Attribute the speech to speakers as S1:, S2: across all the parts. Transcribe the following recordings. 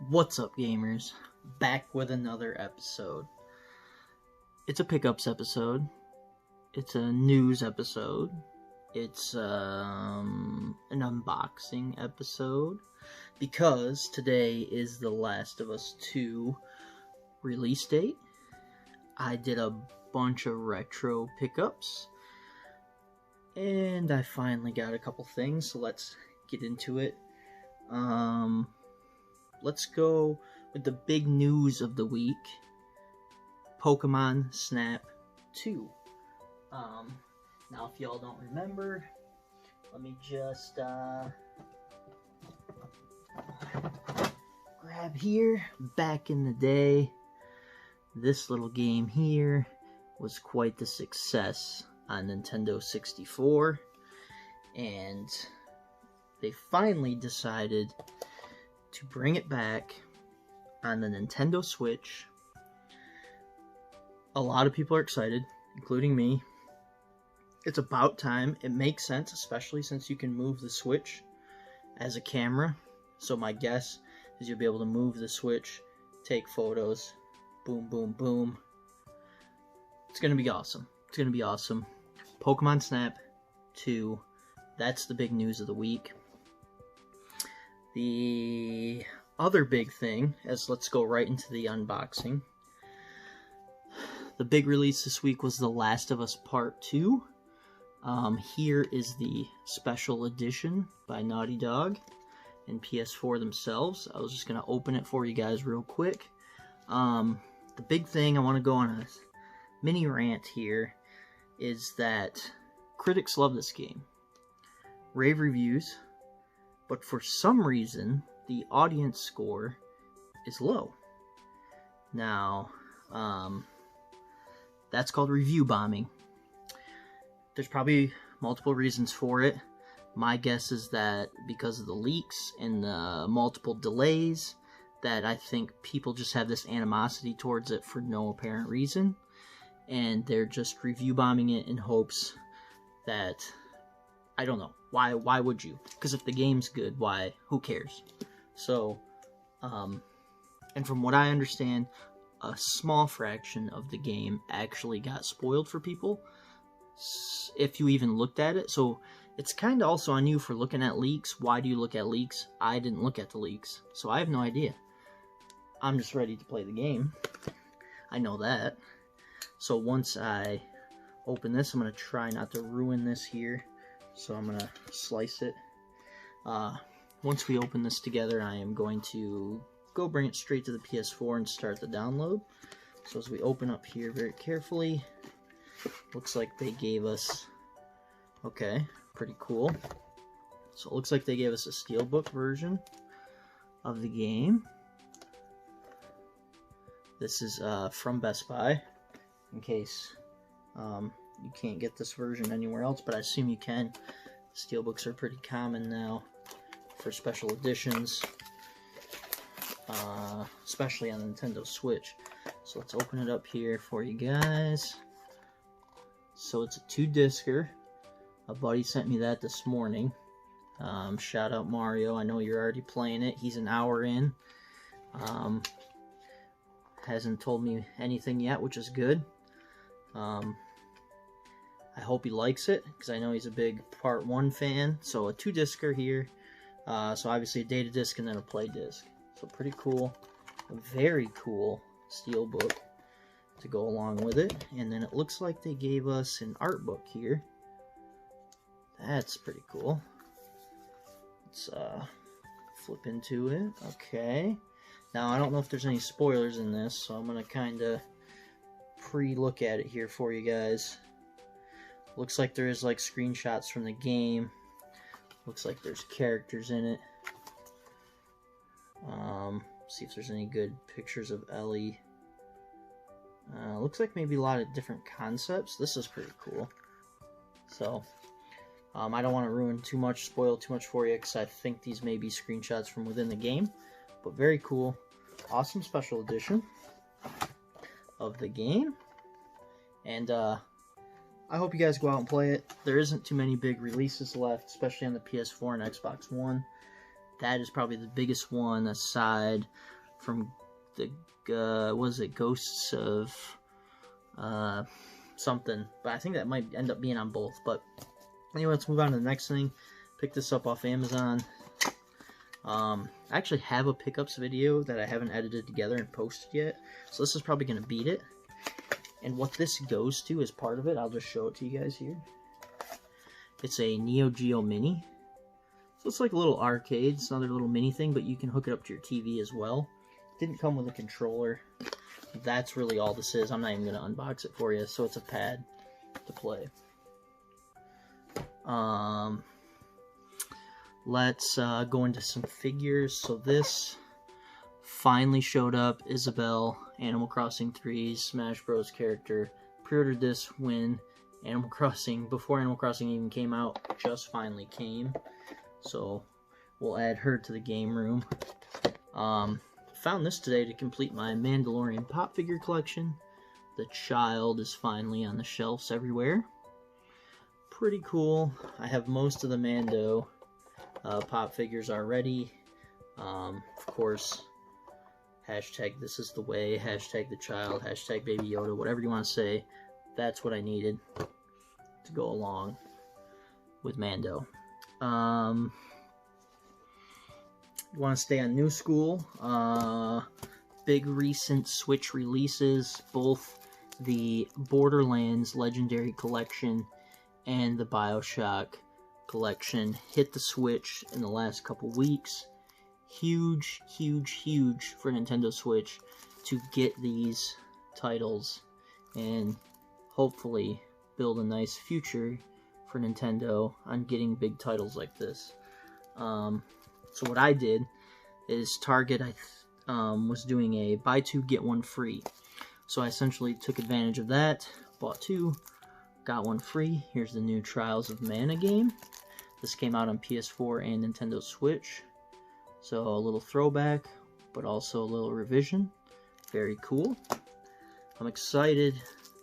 S1: What's up, gamers? Back with another episode. It's a pickups episode. It's a news episode. It's an unboxing episode. Because today is The Last of Us 2 release date. I did a bunch of retro pickups. And I finally got a couple things, so let's get into it. Let's go with the big news of the week. Pokemon Snap 2. Now if y'all don't remember, let me just grab here. Back in the day, this little game here was quite the success on Nintendo 64, and they finally decided to bring it back on the Nintendo Switch. A lot of people are excited, including me. It's about time. It makes sense, especially since you can move the Switch as a camera. So my guess is you'll be able to move the Switch, take photos, boom, boom, boom. It's going to be awesome. It's going to be awesome. Pokemon Snap 2, that's the big news of the week. The other big thing, let's go right into the unboxing. The big release this week was The Last of Us Part 2. Here is the special edition by Naughty Dog and PS4 themselves. I was just going to open it for you guys real quick. The big thing, I want to go on a mini rant here, is that critics love this game. Rave reviews. But for some reason, the audience score is low. Now, that's called review bombing. There's probably multiple reasons for it. My guess is that because of the leaks and the multiple delays, that I think people just have this animosity towards it for no apparent reason. And they're just review bombing it in hopes that, I don't know. Why would you? Because if the game's good, who cares? So, and from what I understand, a small fraction of the game actually got spoiled for people, if you even looked at it. So, it's kind of also on you for looking at leaks. Why do you look at leaks? I didn't look at the leaks, so I have no idea. I'm just ready to play the game. I know that. So, once I open this, I'm going to try not to ruin this here. So I'm going to slice it. Once we open this together, I am going to go bring it straight to the PS4 and start the download. So as we open up here very carefully, looks like they gave us, okay, pretty cool. So it looks like they gave us a steelbook version of the game. This is from Best Buy, in case you can't get this version anywhere else, but I assume you can. Steelbooks are pretty common now for special editions, especially on the Nintendo Switch. So let's open it up here for you guys. So it's a 2-discer. A buddy sent me that this morning. Shout out Mario. I know you're already playing it. He's an hour in. Hasn't told me anything yet, which is good. I hope he likes it, because I know he's a big Part 1 fan. So a 2-discer here. So obviously a data disc and then a play disc. So pretty cool. A very cool steelbook to go along with it. And then it looks like they gave us an art book here. That's pretty cool. Let's flip into it. Okay. Now I don't know if there's any spoilers in this, so I'm going to kind of pre-look at it here for you guys. Looks like there is like screenshots from the game. Looks like there's characters in it. See if there's any good pictures of Ellie. Looks like maybe a lot of different concepts. This is pretty cool. So, I don't want to ruin too much, spoil too much for you, because I think these may be screenshots from within the game. But very cool. Awesome special edition of the game. And, I hope you guys go out and play it. There isn't too many big releases left, especially on the PS4 and Xbox One. That is probably the biggest one aside from the, was it Ghosts of something, but I think that might end up being on both. But anyway, let's move on to the next thing. Pick this up off Amazon. I actually have a pickups video that I haven't edited together and posted yet, so this is probably going to beat it. And what this goes to as part of it, I'll just show it to you guys here. It's a Neo Geo Mini. So it's like a little arcade. It's another little mini thing, but you can hook it up to your TV as well. Didn't come with a controller. That's really all this is. I'm not even going to unbox it for you. So it's a pad to play. Let's go into some figures. So this finally showed up. Isabelle, Animal Crossing 3's Smash Bros. Character. Pre-ordered this when Animal Crossing, before Animal Crossing even came out, just finally came. So we'll add her to the game room. Found this today to complete my Mandalorian pop figure collection. The child is finally on the shelves everywhere. Pretty cool. I have most of the Mando pop figures already. Of course, hashtag this is the way, hashtag the child, hashtag baby Yoda, whatever you want to say. That's what I needed to go along with Mando. You want to stay on new school. Big recent Switch releases, both the Borderlands Legendary Collection and the BioShock Collection hit the Switch in the last couple weeks. Huge, huge, huge for Nintendo Switch to get these titles and hopefully build a nice future for Nintendo on getting big titles like this. So what I did is Target was doing a buy two get one free. So I essentially took advantage of that, bought two, got one free. Here's the new Trials of Mana game. This came out on PS4 and Nintendo Switch. So a little throwback, but also a little revision. Very cool. I'm excited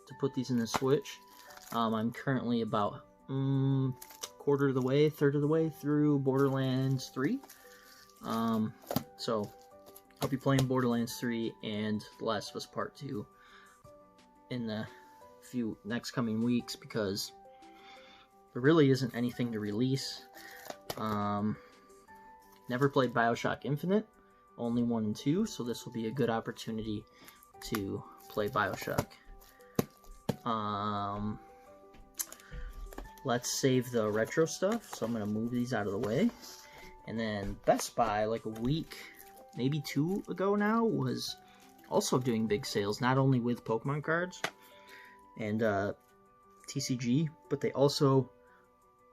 S1: to put these in the Switch. I'm currently about third of the way through Borderlands 3. So I'll be playing Borderlands 3 and The Last of Us Part 2 in the few next coming weeks, because there really isn't anything to release. Never played BioShock Infinite, only 1 and 2, so this will be a good opportunity to play BioShock. Let's save the retro stuff, so I'm going to move these out of the way. And then Best Buy, like a week, maybe 2 ago now, was also doing big sales, not only with Pokemon cards and TCG, but they also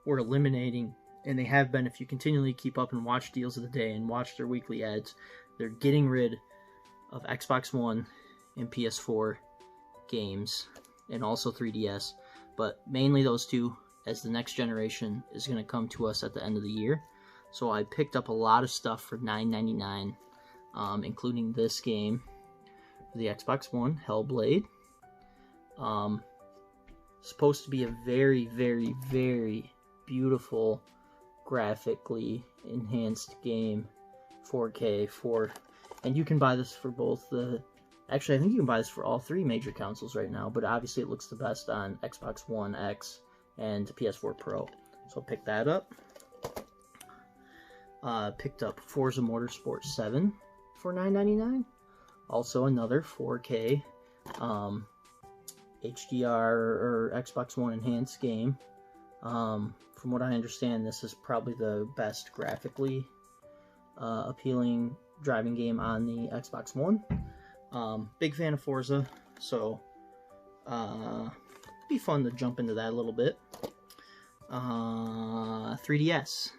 S1: were eliminating, and they have been, if you continually keep up and watch Deals of the Day and watch their weekly ads, they're getting rid of Xbox One and PS4 games, and also 3DS, but mainly those two, as the next generation is going to come to us at the end of the year. So I picked up a lot of stuff for $9.99, including this game for the Xbox One, Hellblade. Supposed to be a very, very, very beautiful, graphically enhanced game, 4K, and you can buy this for both the, actually I think you can buy this for all 3 major consoles right now, but obviously it looks the best on Xbox One X and PS4 Pro. So I'll pick that up. Picked up Forza Motorsport 7 for $9.99. Also another 4K HDR or Xbox One enhanced game. From what I understand, this is probably the best graphically appealing driving game on the Xbox One. Big fan of Forza, so be fun to jump into that a little bit. 3DS.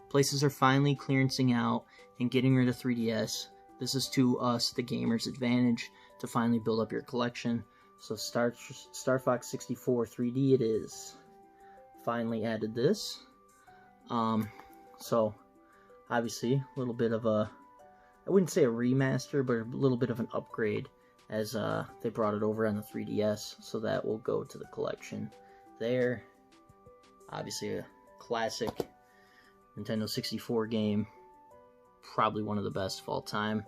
S1: Places are finally clearancing out and getting rid of 3DS. This is to us, the gamer's advantage, to finally build up your collection. So Star Fox 64 3D it is. Finally added this. So obviously a little bit of a, I wouldn't say a remaster, but a little bit of an upgrade, as they brought it over on the 3DS, so that will go to the collection there. Obviously a classic Nintendo 64 game, probably one of the best of all time.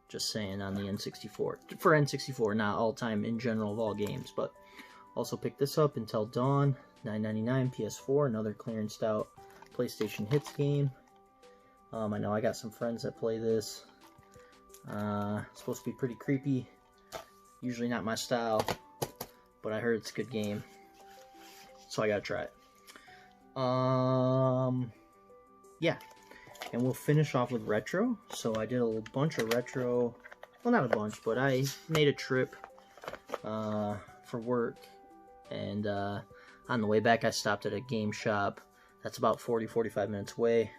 S1: Just saying, on the N64. For N64, not all-time in general of all games, but also picked this up, Until Dawn, $9.99, PS4, another clearanced out PlayStation Hits game. I know I got some friends that play this. It's supposed to be pretty creepy. Usually not my style, but I heard it's a good game, so I gotta try it. Yeah, and we'll finish off with retro. So I did a bunch of retro, well, not a bunch, but I made a trip for work, and on the way back I stopped at a game shop that's about 40-45 minutes away.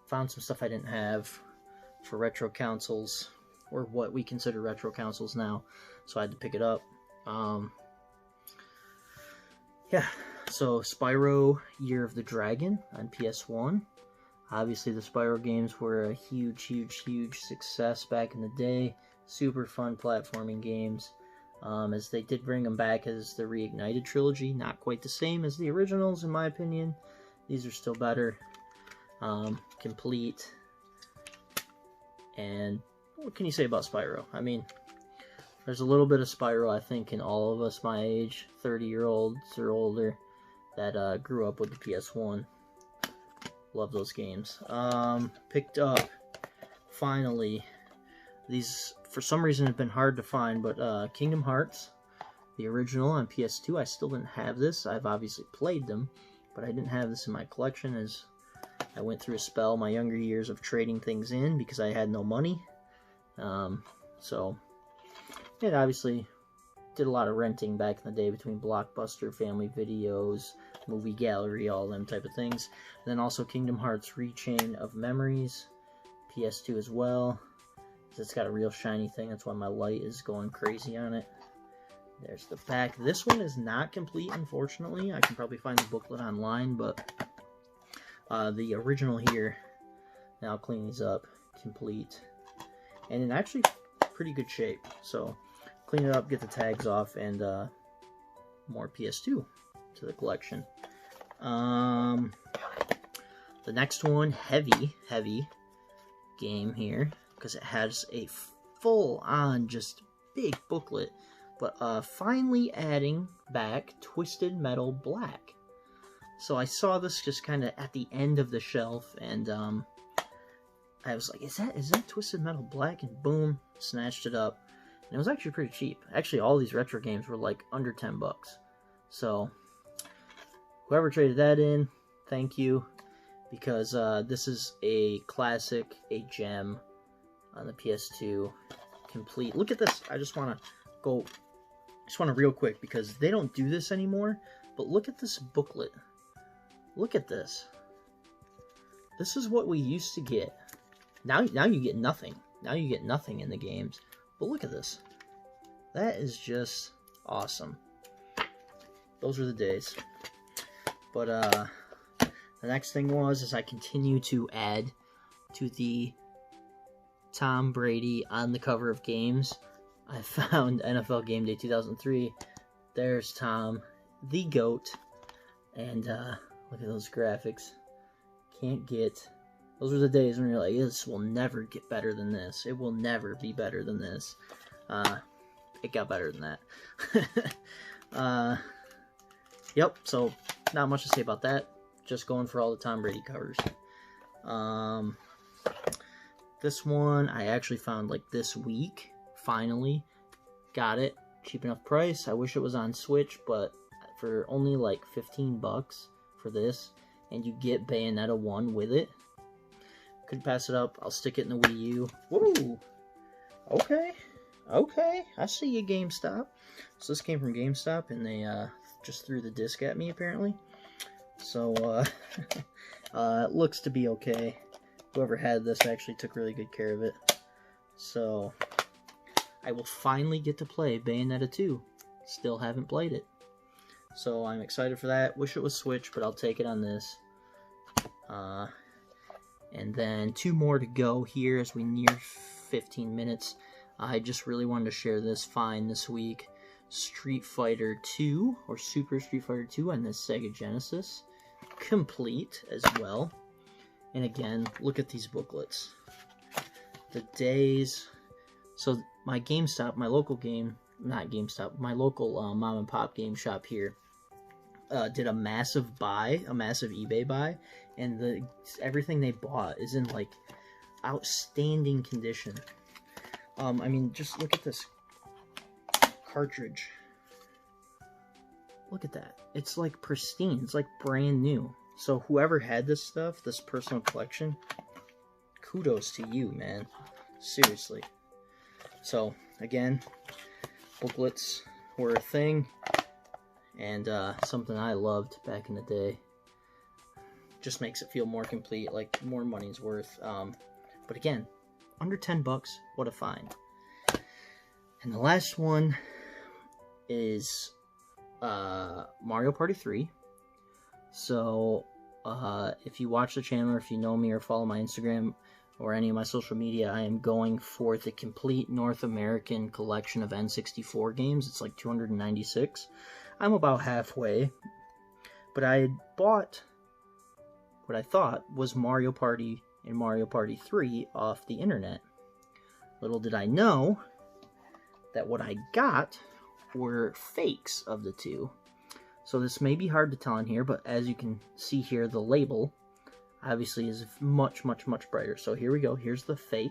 S1: Found some stuff I didn't have for retro consoles, or what we consider retro consoles now, so I had to pick it up. Yeah, so Spyro Year of the Dragon on PS1. Obviously the Spyro games were a huge success back in the day. Super fun platforming games, as they did bring them back as the Reignited trilogy. Not quite the same as the originals in my opinion. These are still better. Complete. And what can you say about Spyro? I mean, there's a little bit of Spyro, I think, in all of us my age, 30-year-olds or older, that grew up with the PS1. Love those games. Picked up, finally, these, for some reason, have been hard to find, but Kingdom Hearts, the original on PS2. I still didn't have this. I've obviously played them, but I didn't have this in my collection, as I went through a spell my younger years of trading things in because I had no money. So it obviously did a lot of renting back in the day between Blockbuster, Family Videos, Movie Gallery, all them type of things. And then also Kingdom Hearts Rechain of Memories, PS2 as well. It's got a real shiny thing, that's why my light is going crazy on it. There's the back. This one is not complete, unfortunately. I can probably find the booklet online, but the original here, now I'll clean these up, complete, and in actually pretty good shape. So clean it up, get the tags off, and more PS2 to the collection. The next one, heavy game here, because it has a full-on just big booklet, but finally adding back Twisted Metal Black. So I saw this just kind of at the end of the shelf, and I was like, is that Twisted Metal Black? And boom, snatched it up. And it was actually pretty cheap. Actually, all these retro games were like under 10 bucks. So whoever traded that in, thank you, because this is a classic, a gem on the PS2, complete. Look at this. I just want to real quick, because they don't do this anymore, but look at this booklet. Look at this. This is what we used to get. Now you get nothing. Now you get nothing in the games. But look at this. That is just awesome. Those were the days. But the next thing is I continue to add to the Tom Brady on the cover of games. I found NFL Gameday 2003. There's Tom, the GOAT. And look at those graphics. Can't get... Those were the days when you're like, this will never get better than this. It will never be better than this. It got better than that. Yep, so not much to say about that. Just going for all the Tom Brady covers. This one I actually found like this week. Finally got it. Cheap enough price. I wish it was on Switch, but for only like 15 bucks for this, and you get Bayonetta 1 with it. Could pass it up. I'll stick it in the Wii U. Woo! Okay. Okay. I see you, GameStop. So this came from GameStop, and they just threw the disc at me, apparently. So, it looks to be okay. Whoever had this actually took really good care of it. So, I will finally get to play Bayonetta 2. Still haven't played it. So, I'm excited for that. Wish it was Switch, but I'll take it on this. And then 2 more to go here as we near 15 minutes. I just really wanted to share this find this week. Street Fighter 2, or Super Street Fighter 2 on the Sega Genesis. Complete as well. And again, look at these booklets. The days So my GameStop, my local my local mom and pop game shop here did a massive eBay buy, and everything they bought is in like outstanding condition. I mean, just look at this cartridge. Look at that. It's like pristine. It's like brand new. So whoever had this stuff, this personal collection, kudos to you, man. Seriously. So, again, booklets were a thing, and something I loved back in the day. Just makes it feel more complete, like more money's worth. But again, under 10 bucks, what a find. And the last one is Mario Party 3. So, if you watch the channel, or if you know me or follow my Instagram or any of my social media, I am going for the complete North American collection of N64 games. It's like 296. I'm about halfway. But I had bought what I thought was Mario Party and Mario Party 3 off the internet. Little did I know that what I got were fakes of the two. So this may be hard to tell in here, but as you can see here, the label obviously is much, much, much brighter. So here we go. Here's the fake.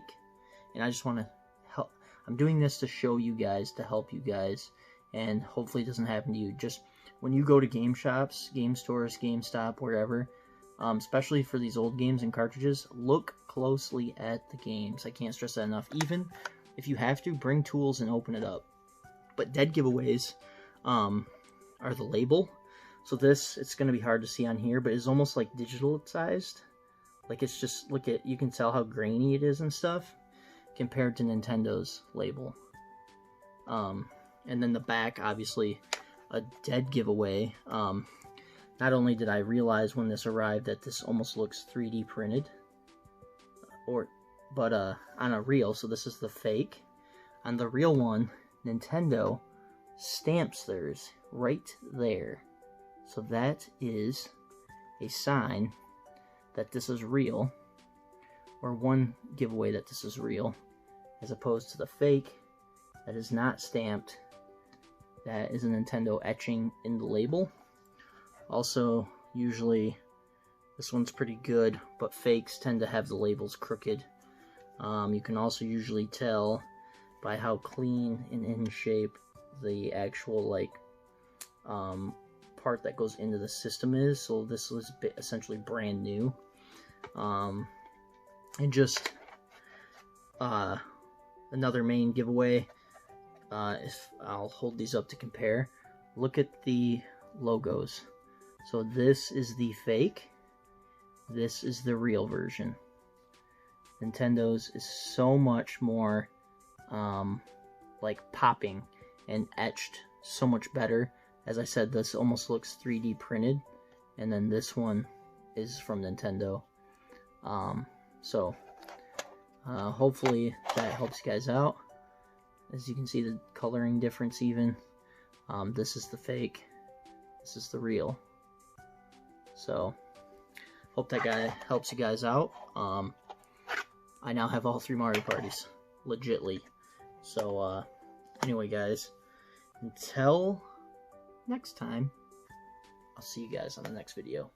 S1: And I just want to help. I'm doing this to show you guys, to help you guys, and hopefully it doesn't happen to you. Just when you go to game shops, game stores, GameStop, wherever, especially for these old games and cartridges, look closely at the games. I can't stress that enough. Even if you have to, bring tools and open it up. But dead giveaways are the label. So this, it's going to be hard to see on here, but it's almost like digitalized. Like it's just, look at, you can tell how grainy it is and stuff compared to Nintendo's label. And then the back, obviously, a dead giveaway. Not only did I realize when this arrived that this almost looks 3D printed, but on a reel, so this is the fake. On the real one, Nintendo stamps theirs right there. So that is a sign that this is real, or one giveaway that this is real, as opposed to the fake that is not stamped. That is a Nintendo etching in the label. Also, usually this one's pretty good, but fakes tend to have the labels crooked. You can also usually tell by how clean and in shape the actual like part that goes into the system is. So this was essentially brand new. And just another main giveaway, if I'll hold these up to compare, look at the logos. So this is the fake, this is the real version. Nintendo's is so much more like popping and etched so much better. As I said, this almost looks 3D printed, and then this one is from Nintendo. So hopefully that helps you guys out. As you can see, the coloring difference even. This is the fake, this is the real. So hope that guy helps you guys out. I now have all 3 Mario Parties, legitly. So anyway, guys, until next time, I'll see you guys on the next video.